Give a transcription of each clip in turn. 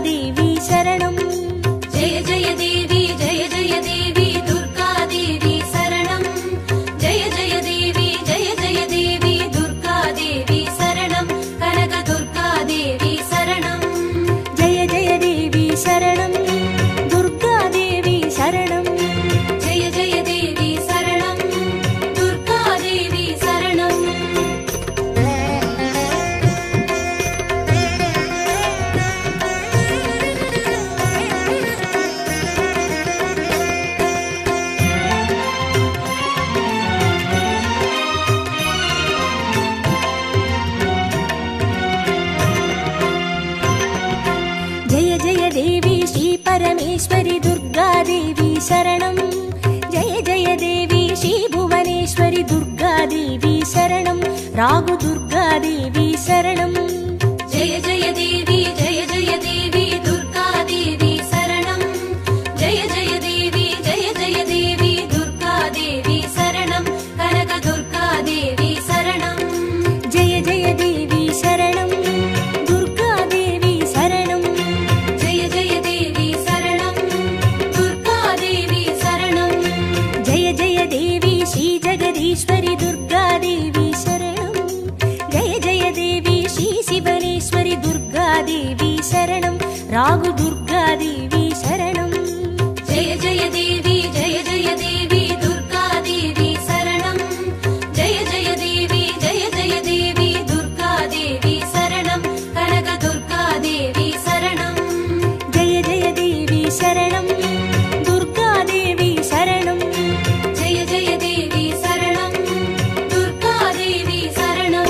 दुर्गादेवी शरणं जय जय देवी दुर्गादेवी शरणं जय जय देवी दुर्गादेवी शरणं कनक दुर्गादेवी शरणं जय जय देवी शरणं दुर्गादेवी शरणं जय जय देवी शरणं दुर्गादेवी शरणं जय जय देवी श्री परमेश्वरी दुर्गादेवी शरणं जय जय देवी श्री भुवनेश्वरी दुर्गादेवी शरणं रागु दुर्गादेवी शरणं जय जय देवी दुर्गादेवी शरणं जय जय देवी दुर्गादेवी शरणं कनक दुर्गादेवी शरणं जय जय देवी शरणं दुर्गादेवी शरणं जय जय देवी शरणं दुर्गादेवी शरणं जय जय देवी श्री जगदीश्वरी दुर्गादेवी शरणं जय जय देवी श्री शिवनेश्वरी दुर्गादेवी शरणं रागु दुर्गादेवी शरणं जय जय देवी दुर्गादेवी शरणं जय जय देवी दुर्गादेवी शरणं कनक दुर्गादेवी शरणं जय जय देवी शरणं दुर्गादेवी शरणं जय जय देवी शरणं दुर्गादेवी शरणं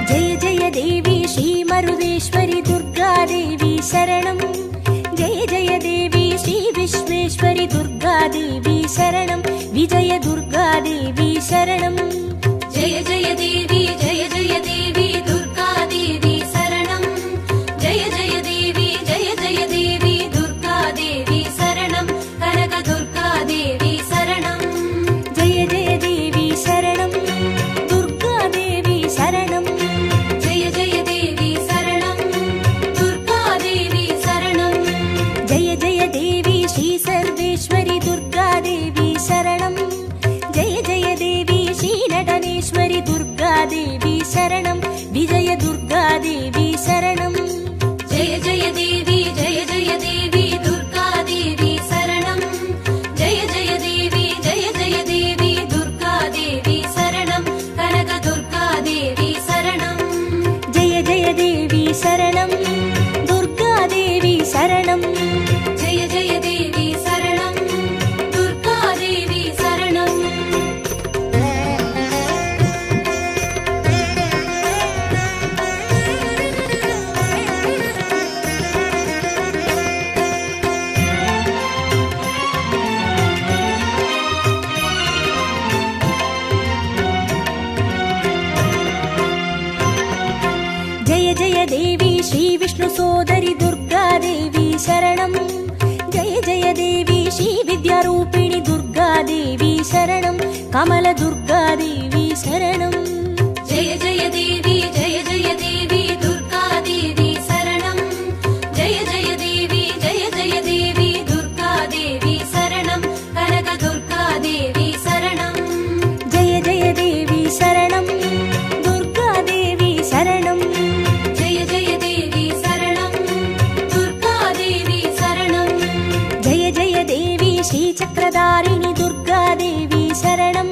जय जय देवी श्री मरुदेश्वरी दुर्गादेवी शरणं जय जय देवी श्री विश्वेश्वरी दुर्गादेवी शरणं विजय दुर्गादेवी शरणं जय जय देवी दुर्गादेवी शरणं जय जय देवी दुर्गादेवी शरणं कनक दुर्गादेवी शरणं जय जय देवी शरणं दुर्गादेवी शरणं जय जय देवी शरणं दुर्गादेवी शरणं जय जय देवी श्री सर्वेश्वरी दुर्गादेवी शरणं जय जय देवी श्री नटनेश्वरी दुर्गादेवी शरणं विजय दुर्गादेवी शरणं जय जय देवी दुर्गादेवी शरणं जय जय देवी दुर्गादेवी शरणं कनक दुर्गादेवी शरणं जय जय देवी शरणं दुर्गादेवी शरणं जय जय देवी शरणं दुर्गादेवी शरणं जय जय देवी श्री विष्णु सोदरी दुर्गादेवी शरणं जय जय देवी श्री विद्यारूपिणी दुर्गादेवी शरणं कमल दुर्गादेवी शरणं जय जय देवी दुर्गादेवी शरणं जय जय देवी दुर्गादेवी शरणं कनक दुर्गादेवी शरणं जय जय देवी शरणं दुर्गादेवी शरणं जय जय देवी शरणं दुर्गादेवी शरणं जय जय देवी श्री चक्रधारिणी दुर्गादेवी शरणं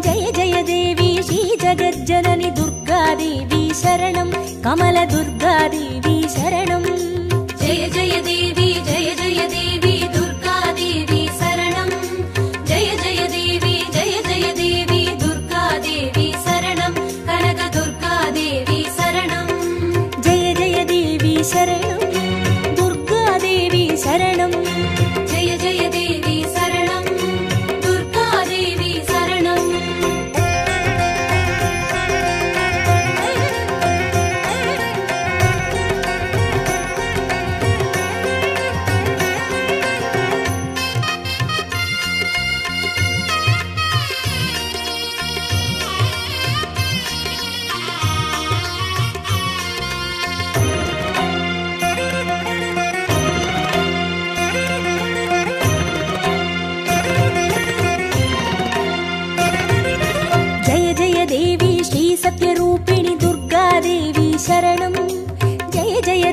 जय जय देवी श्री जगज्जननी दुर्गादेवी शरणं कमल दुर्गादेवी शरणं जय जय देवी दुर्गादेवी शरणं जय जय देवी दुर्गादेवी शरणं कनक दुर्गादेवी शरणं जय जय देवी शरणं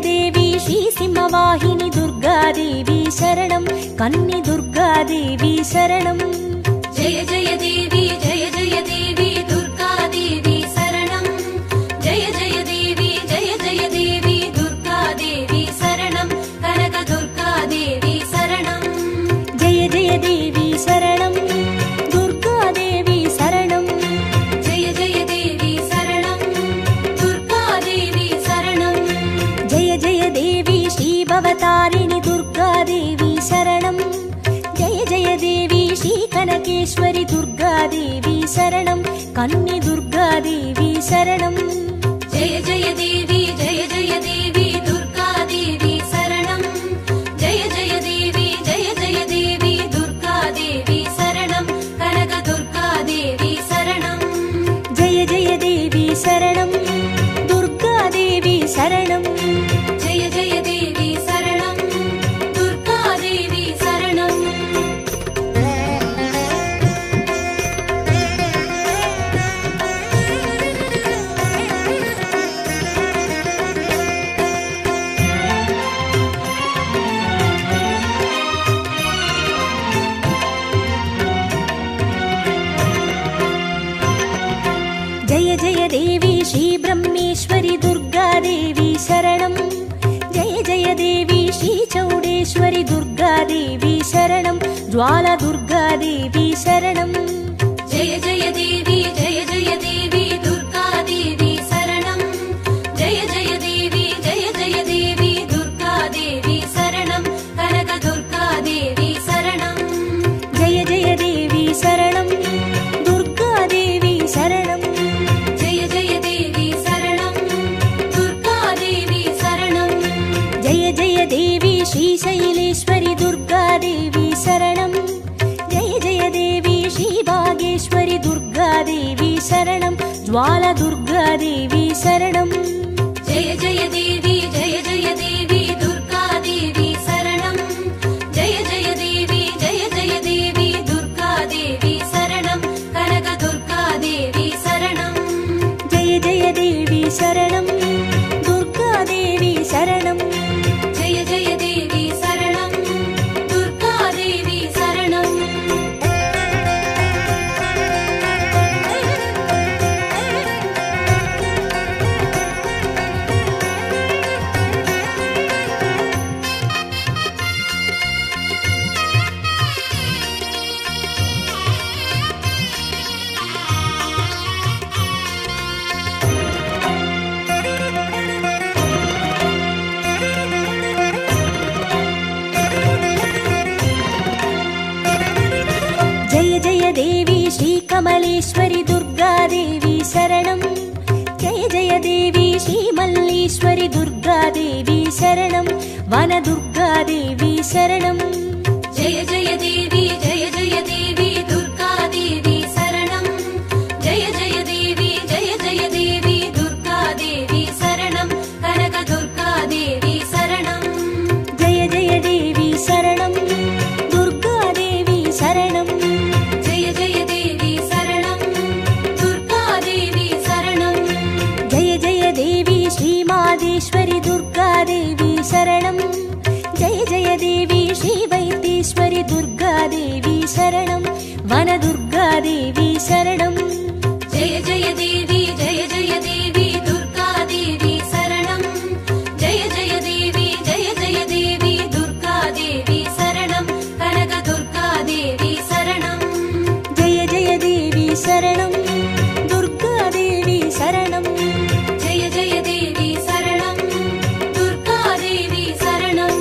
देवी श्रीसिंहवाहिनी दुर्गादेवी शरणं कन्नि दुर्गादेवी शरणं जय जय देवी दुर्गादेवी शरणं जय जय देवी दुर्गादेवी शरणं कनक दुर्गादेवी शरणं जय जय देवी शरणं दुर्गादेवी शरणं जय जय देवी शरणं दुर्गादेवी शरणं जय जय देवी श्रीभवतारिणि दुर्गादेवी शरणं जय जय देवी श्रीकनकेश्वरि दुर्गादेवी शरणं कन्नि दुर्गादेवी शरणं जय जय देवी दुर्गादेवी शरणं जय जय देवी दुर्गादेवी शरणं कनक दुर्गादेवी शरणं जय जय देवी शरणं दुर्गादेवी शरणं जय जय देवी शरणं दुर्गादेवी शरणं जय जय देवी श्रीब्रह्मेश्वरि दुर्गादेवी शरणं जय जय देवी श्रीचौडेश्वरि दुर्गादेवी शरणं ज्वाला दुर्गादेवी शरणं जय जय देवी दुर्गादेवी शरणं जय जय देवी दुर्गादेवी शरणं कनक दुर्गादेवी शरणं जय जय देवी शरणं दुर्गादेवी शरणं जय जय देवी शरणं दुर्गादेवी शरणं जय जय देवी श्रीशैलेश्वरि दुर्गादेवी शरणं जय जय देवी श्रीबागेश्वरि दुर्गादेवी शरणं ज्वाला दुर्गादेवी शरणं जय जय देवी दुर्गादेवी शरणं जय जय देवी दुर्गादेवी शरणं कनक दुर्गादेवी शरणं जय जय देवी शरणं दुर्गादेवी शरणं जय जय देवी शरणं दुर्गादेवी शरणं जय जय देवी श्रीकमलेश्वरि दुर्गादेवी शरणं जय जय देवी श्रीमल्लीश्वरि दुर्गादेवी शरणं वनदुर्गादेवी शरणं जय जय देवी दुर्गादेवी शरणं जय जय देवी दुर्गादेवी शरणं कनक दुर्गादेवी शरणं जय जय देवी शरणं दुर्गादेवी शरणं जय जय देवी शरणं दुर्गादेवी शरणं जय जय देवी श्रीमादेश्वरि दुर्गादेवी शरणं जय जय देवी श्रीवैद्येश्वरि दुर्गादेवी शरणं वनदुर्गादेवी शरणं जय जय देवी दुर्गादेवी शरणं जय जय देवी दुर्गादेवी शरणं कनक दुर्गादेवी शरणं जय जय देवी शरणं दुर्गादेवी शरणं जय जय देवी शरणं दुर्गादेवी शरणं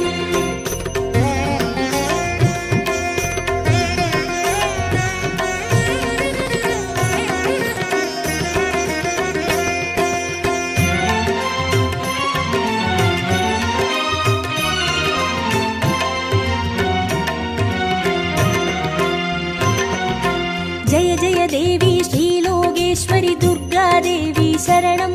जय जय देवी श्रीलोकेश्वरि दुर्गादेवी शरणं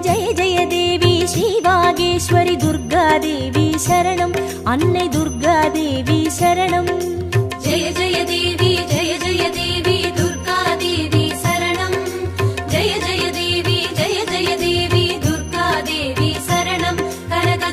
जय जय देवी श्रीवागेश्वरि दुर्गादेवी शरणं अन्नै दुर्गादेवी शरणं जय जय देवी दुर्गादेवी शरणं जय जय देवी दुर्गादेवी शरणं कनक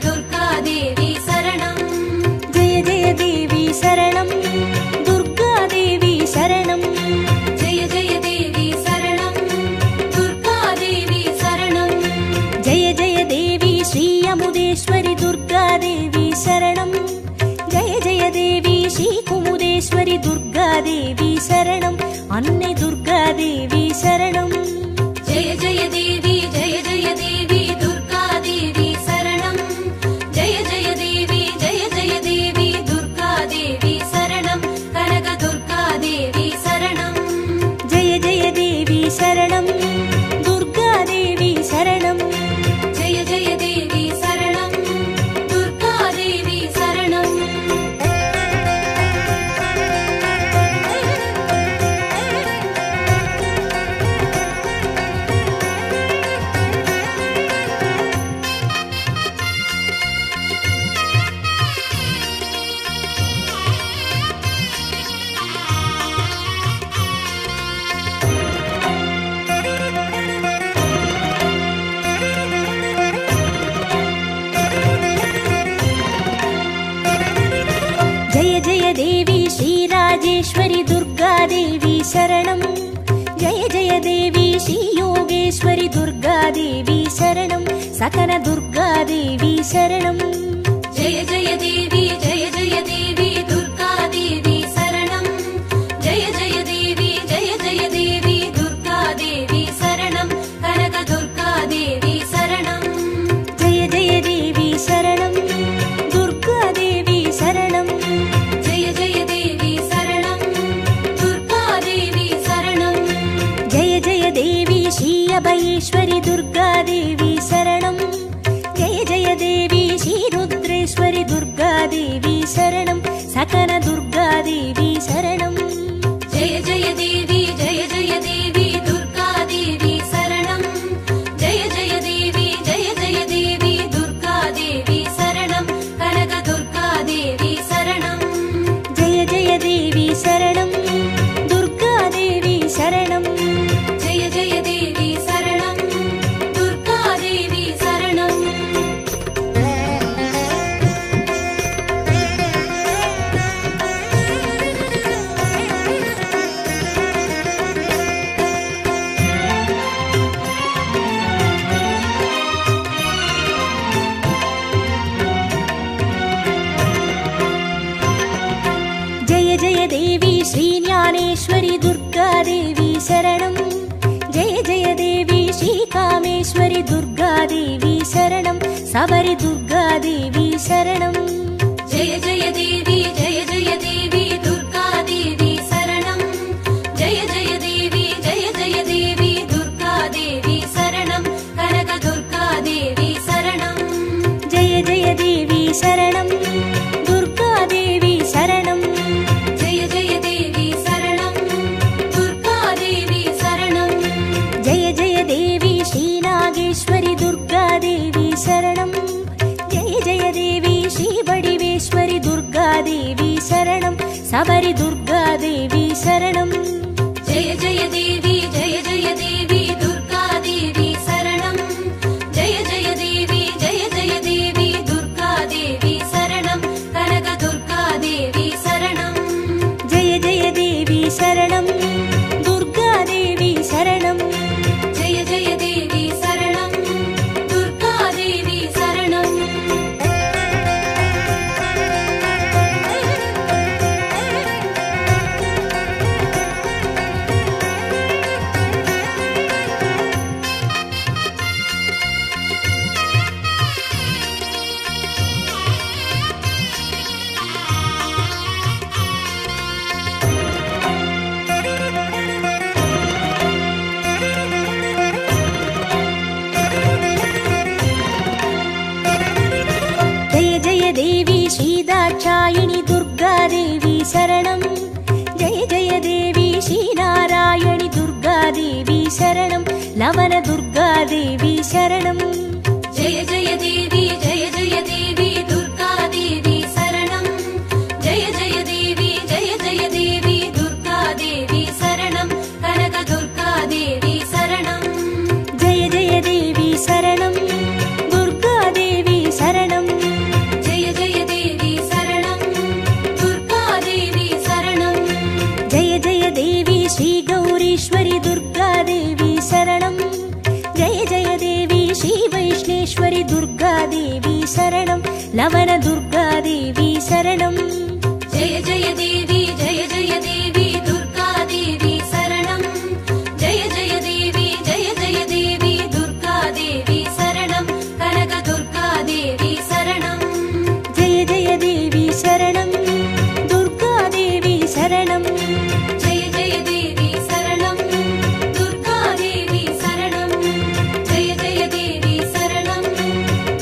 शरणं जय जय देवी श्रीयोगेश्वरि दुर्गादेवी शरणं सकल दुर्गादेवी शरणं जय जय देवी दुर्गादेवी शरणं जय जय देवी दुर्गादेवी शरणं कनक दुर्गादेवी शरणं जय जय देवी शरणं दुर्गादेवी शरणं जय जय देवी शरणं दुर्गादेवी शरणं जय जय देवी श्री अभयेश्वरि दुर्गादेवी शरणं जय जय देवी श्री रुद्रेश्वरि दुर्गादेवी शरणं सकल दुर्गादेवी शरणं जय जय देवी दुर्गादेवी शरणं जय जय देवी दुर्गादेवी शरणं कनक दुर्गादेवी शरणं जय जय देवी शरणं दुर्गादेवी शरणं जय जय देवी शरणं दुर्गादेवी शरणं जय जय देवी श्रीज्ञानेश्वरि दुर्गादेवी शरणं जय जय देवी श्रीकामेश्वरि दुर्गादेवी शरणं सबरि दुर्गादेवी शरणं जय जय देवी दुर्गादेवी शरणं जय जय देवी दुर्गादेवी शरणं कनक दुर्गादेवी शरणं जय जय देवी शरणं दुर्गादेवी शरणं जय जय देवी शरणं दुर्गादेवी शरणं जय जय देवी श्रीनागेश्वरि दुर्गादेवी शरणं जय जय देवी श्रीवडिवेश्वरि दुर्गादेवी शरणं सबरि दुर्गादेवी शरणं जय जय देवी दुर्गादेवी शरणं जय जय देवी दुर्गादेवी शरणं कनक दुर्गादेवी शरणं जय जय देवी शरणं दुर्गादेवी शरणं जय जय देवी शरणं दुर्गादेवी शरणं जय जय देवी श्रीदाक्षायिणी दुर्गादेवी शरणं जय जय देवी श्रीनारायणि दुर्गादेवी शरणं लवण दुर्गादेवी शरणं जय जय देवी दुर्गादेवी शरणं जय जय देवी दुर्गादेवी शरणं कनक दुर्गादेवी शरणं जय जय देवी शरणं दुर्गादेवी शरणं जय जय देवी शरणं दुर्गादेवी शरणं जय जय देवी श्रीगौरीश्वरि दुर्गादेवी शरणं जय जय देवी श्रीवैष्णेश्वरि दुर्गादेवी शरणं लवण दुर्गादेवी शरणं जय जय देवी दुर्गादेवी शरणं जय जय देवी दुर्गादेवी शरणं कनक दुर्गादेवी शरणं जय जय देवी शरणं दुर्गादेवी शरणं जय जय देवी शरणं दुर्गादेवी शरणं जय जय देवी शरणं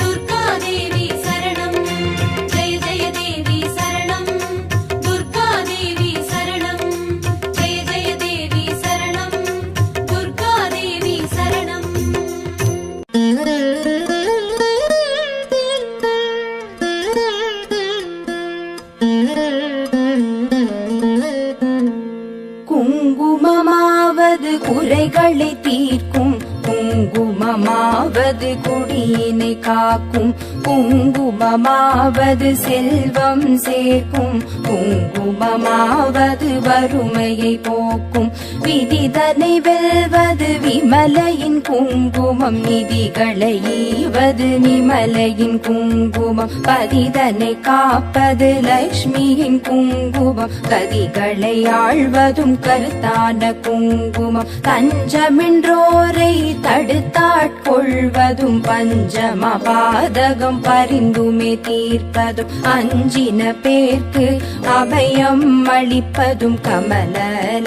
दुर्गादेवी शरणं जय जय देवी शरणं दुर्गादेवी शरणं जय जय देवी शरणं दुर्गादेवी शरणं குங்குமமாவது குறைகளை தீர்க்கும் குங்குமம் குங்குமமாவது குடியினை காக்கும், குங்குமமாவது செல்வம் சேர்க்கும், குங்குமமாவது வறுமையை போக்கும், விதிதனை வெல்வது விமலையின் குங்குமம், நிதிகளை ஈவது நிமலையின் குங்குமம், பதிதனை காப்பது லக்ஷ்மியின் குங்குமம், கதிகளை ஆழ்வதும் கருத்தான குங்குமம், தஞ்சமென்றோரை தடுத்தாட்கொள்வதும் பஞ்சம பாதகம் பரிந்துமே தீர்ப்பதும், அஞ்சின பேர்க்கு அபயம் அளிப்பதும் கமல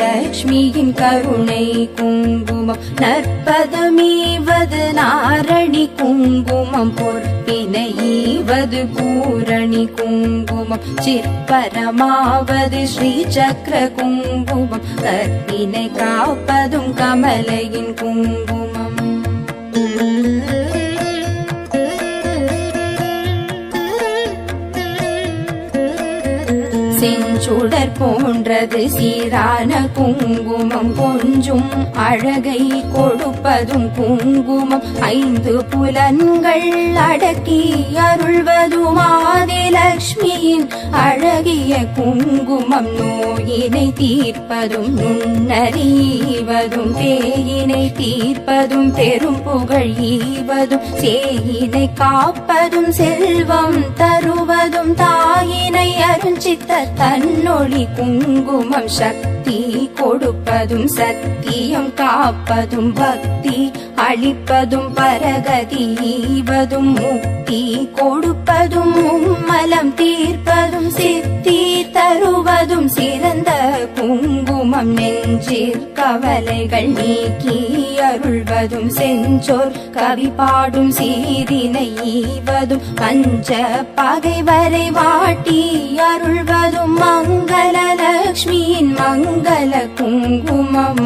லக்ஷ்மியின் கருணை குங்குமம், நற்பதமீவது நாரணி குங்குமம், பொற்பினை ஈவது பூரணி குங்குமம், சிற்பரமாவது ஸ்ரீ சக்கர குங்குமம், கற்பினை காப்பதும் கமலையின் குங்குமம். செஞ்சுடர் போன்றது சீரான குங்குமம், கொஞ்சும் அழகை கொடுப்பதும் குங்குமம், ஐந்து புலன்கள் அடக்கி அருள்வதும் ஆதிலக்ஷ்மியின் அழகிய குங்குமம், நோயினை தீர்ப்பதும் நுண்ணறிவதும் பேயினை தீர்ப்பதும் பெரும் புகழ் ஈவதும், சேயினை காப்பதும் செல்வம் தருவதும், தாயினை அருஞ்சித்த தன்னொளி குங்குமம், சக்தி கொடுப்பதும் சத்தியம் காப்பதும், பக்தி அளிப்பதும் பரகதி ஈவதும், முக்தி கொடுப்பதும் மும்மலம் தீர்ப்பதும், சித்தி தருவதும் சிறந்த குங்குமம், நெஞ்சிற் கவலைகள் நீக்கி அருள்வதும், செஞ்சோர் கவி பாடும் சீரினை ஈவதும், பஞ்ச பகைவரை வாட்டி அருள்வதும், மங்கள லக்ஷ்மியின் மங்கள குங்குமம்.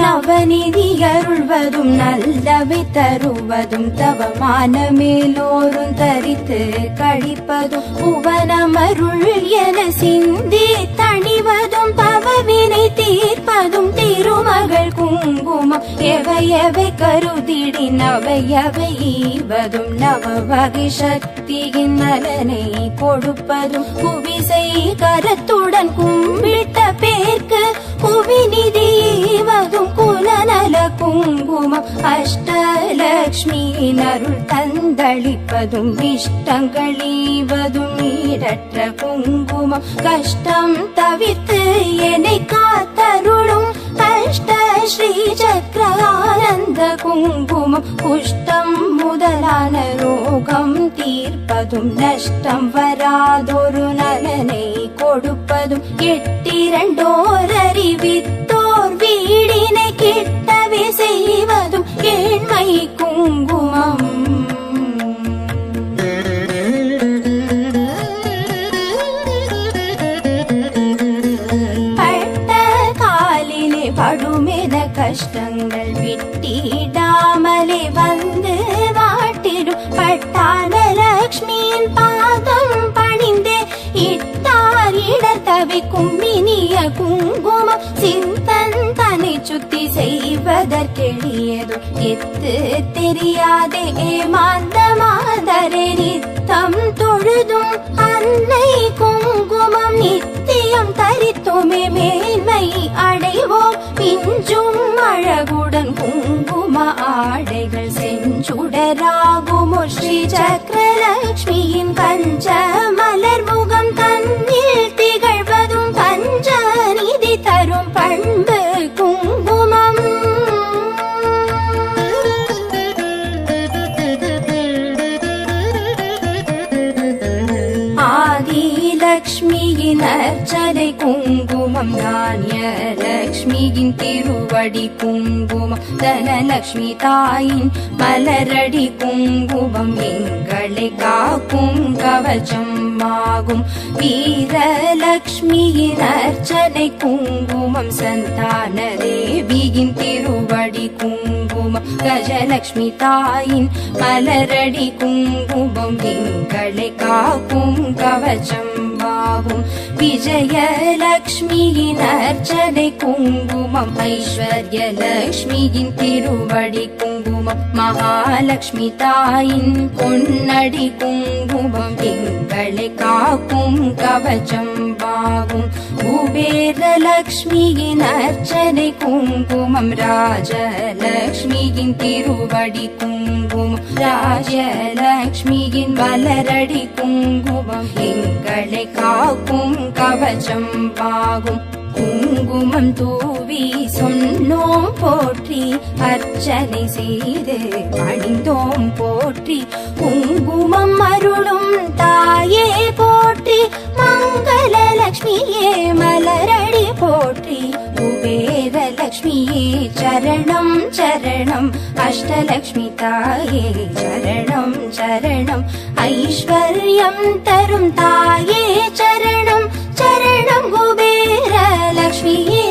நவநிதி அருள்வதும் நல்லவை தருவதும், தவமான மேலோரும் தரித்து கழிப்பதும், புவனமருள் என சிந்தி தணிவதும், பவவினை தீர்ப்பதும் திருமகள் குங்குமம், எவையவை கருதிடி நவையவை ஈவதும், நவ வகை சக்தியின் நலனை கொடுப்பதும், புவிசை கரத்துடன் கும்பிட்ட பேர்க்கு புவிநிதி ஈவதும் குலநல குங்குமம், அஷ்டலக்ஷ்மியின் அருள் தந்தளிப்பதும், இஷ்டங்கள் ஈவதும் ஈடற்ற குங்குமம், கஷ்டம் தவிர்த்து என்னை காத்தருளும் அஷ்ட ஸ்ரீ சக்கர ஆனந்த குங்குமம், குஷ்டம் முதலான ரோகம் தீர்ப்பதும், நஷ்டம் வராதொரு நலனை கொடுப்பதும், எட்டிரண்டோர் அறிவித்தோர் வீடினை கிட்டவே செய்வதும் ஏழ்மை குங்குமம். பட்ட காலிலே படுமென கஷ்டங்கள் விட்டிடாமலே வந்து வாட்டிடும், பட்டான லக்ஷ்மியின் பாதம் பணிந்தே இட்டார் இடர் தவிக்கும் இனிய குங்குமம், சிந்தன் தன்னை சுத்தி செய்வதற்கெளியதும் எத்து தெரியாதே ஏமாந்த மாதரே, நித்தம் தொழுதும் அன்னை குங்குமம், நித்தியம் தரித்துமே மேன்மை அடைவோம், பிஞ்சும் அழகுடன் குங்கும ஆடைகள் செஞ்சுடராகுமோ, ஸ்ரீ சக்கரலக்ஷ்மியின் கஞ்ச மலர் முகம் தன்னில் திகழ்வதும், பஞ்ச நிதி தரும் பண்பு குங்குமம். ஆதிலக்ஷ்மியின் அர்ச்சனை குங்குமம், தானிய லக்ஷ்மியின் திருவடி குங்குமம், தனலக்ஷ்மி தாயின் மலரடி குங்குமம், எங்களை காக்கும் கவச்சம் ஆகும், வீரலக்ஷ்மியின் அர்ச்சனை குங்குமம், சந்தான தேவியின் திருவடி குங்குமம், கஜலக்ஷ்மி தாயின் மலரடி குங்குமம், எங்களை காக்கும் கவச்சம் கவச்சம்பாவும் விஜயலக்ஷ்மியின் அர்ச்சனை குங்குமம் ஐஸ்வர்யலக்ஷ்மியின் திருவடி குங்குமம் மகாலட்சுமி தாயின் பொன்னடி குங்குமம் எங்களை காக்கும் கவச்சம்பாவும் குபேரலக்ஷ்மியின் அர்ச்சனை குங்குமம் ராஜலக்ஷ்மியின் திருவடி குங்குமம் ராஜலக்ஷ்மியின் மலரடி குங்குமம் எங்களை காக்கும் கவச்சம்பாகும் குங்குமம் தூவி சொன்னோம் போற்றி அர்ச்சனை செய்து பணிந்தோம் போற்றி குங்குமம் அருளும் தாயே போற்றி மங்களலக்ஷ்மியே மலரடி போற்றி குபேரலக்ஷ்மியே சரணம் சரணம் அஷ்டலக்ஷ்மி தாயே சரணம் சரணம் ஐஸ்வர்யம் தரும் தாயே சரணம் சரணம் குபேரலக்ஷ்மியே